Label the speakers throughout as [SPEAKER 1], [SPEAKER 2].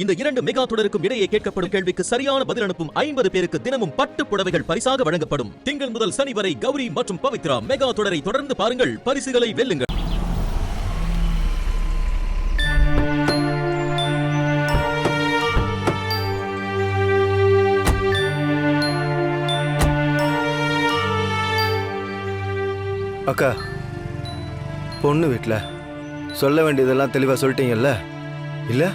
[SPEAKER 1] இந்த 2 மெகா தொடருக்கும் இடையே கேட்கப்படும் கேள்விக்கு சரியான பதில் அனுப்பும் 50 பேருக்கு தினமும் பட்டு புடவைகள் பரிசாக வழங்கப்படும். திங்கள் முதல் சனி வரை கௌரி மற்றும் பவித்ரா மெகா தொடரை தொடர்ந்து பாருங்கள், பரிசுகளை வெல்லுங்கள்.
[SPEAKER 2] அக்கா, பொண்ணு வீட்டில் சொல்ல வேண்டியதெல்லாம் தெளிவாக சொல்லிட்டீங்கல்ல? இல்லை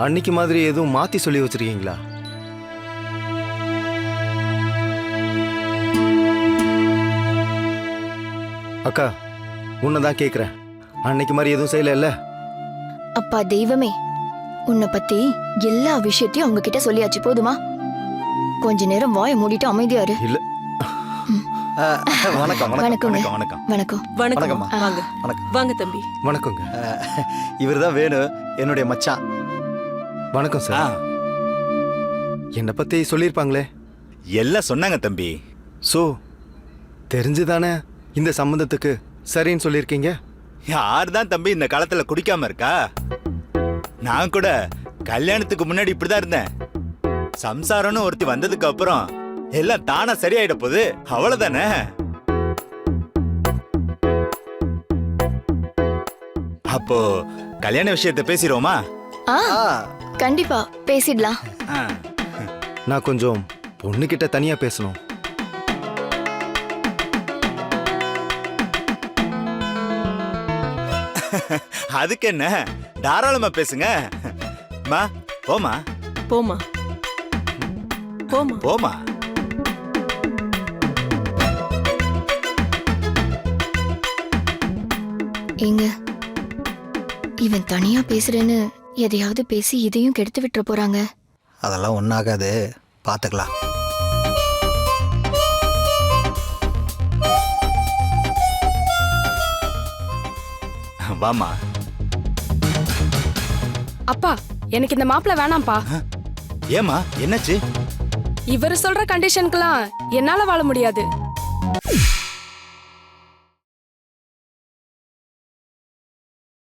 [SPEAKER 2] அன்னைக்கு மாதிரி எதுவும் மாற்றி சொல்லி வச்சிருக்கீங்களா? அக்கா, உன்னை தான் கேட்குறேன், அன்னைக்கு மாதிரி எதுவும் செய்யல?
[SPEAKER 3] அப்பா தெய்வமே, உன்னை பத்தி எல்லா விஷயத்தையும் அவங்க கிட்ட சொல்லியாச்சு, போதுமா? கொஞ்ச நேரம் வாயை மூடிட்டு அமைதியா இரு.
[SPEAKER 2] இல்லை. வணக்கம்
[SPEAKER 3] வணக்கம்
[SPEAKER 2] வணக்கம்
[SPEAKER 3] வணக்கம்
[SPEAKER 4] வணக்கம். வாங்க வாங்க தம்பி.
[SPEAKER 2] வணக்கங்க.
[SPEAKER 5] இவர் தான் வேணும், என்னுடைய மச்சான்.
[SPEAKER 2] வணக்கம் சார். என்னை பற்றி சொல்லியிருப்பாங்களே?
[SPEAKER 5] எல்லாம் சொன்னாங்க தம்பி.
[SPEAKER 2] ஸோ தெரிஞ்சுதானே இந்த சம்மந்தத்துக்கு சரின்னு சொல்லியிருக்கீங்க?
[SPEAKER 5] யார் தான் தம்பி இந்த காலத்துல குடிக்காம இருக்கா? நான் கூட கல்யாணத்துக்கு முன்னாடி இப்படிதான் இருந்தேன். சம்சாரம்னு ஒருத்தி வந்ததுக்கு அப்புறம் எல்லாம் தானா சரியாயிட போகுது, அவ்வளவுதானே. அப்போ கல்யாண விஷயத்தை பேசிடுவோமா?
[SPEAKER 3] கண்டிப்பா பேசிடலாம்.
[SPEAKER 2] நான் கொஞ்சம் பொண்ணுகிட்ட தனியாக பேசணும்.
[SPEAKER 5] அதுக்கு என்ன, தாராளமா பேசுங்க. மா போமா
[SPEAKER 4] போமா போமா
[SPEAKER 5] போமா.
[SPEAKER 3] ஏங்க, இவன் தனியா பேசுறேன்னு எதையாவது பேசி இதையும் கெடுத்து விட்டுற போறாங்க.
[SPEAKER 6] அதெல்லாம் ஒன்றாகாது, பார்த்துக்கலாம்.
[SPEAKER 5] வாமா.
[SPEAKER 7] அப்பா, எனக்கு இந்த மாப்பிள்ள வேணாம்ப்பா.
[SPEAKER 5] ஏமா, என்னாச்சு?
[SPEAKER 7] இவர் சொல்ற கண்டிஷனுக்குலாம் என்னால வாழ முடியாது.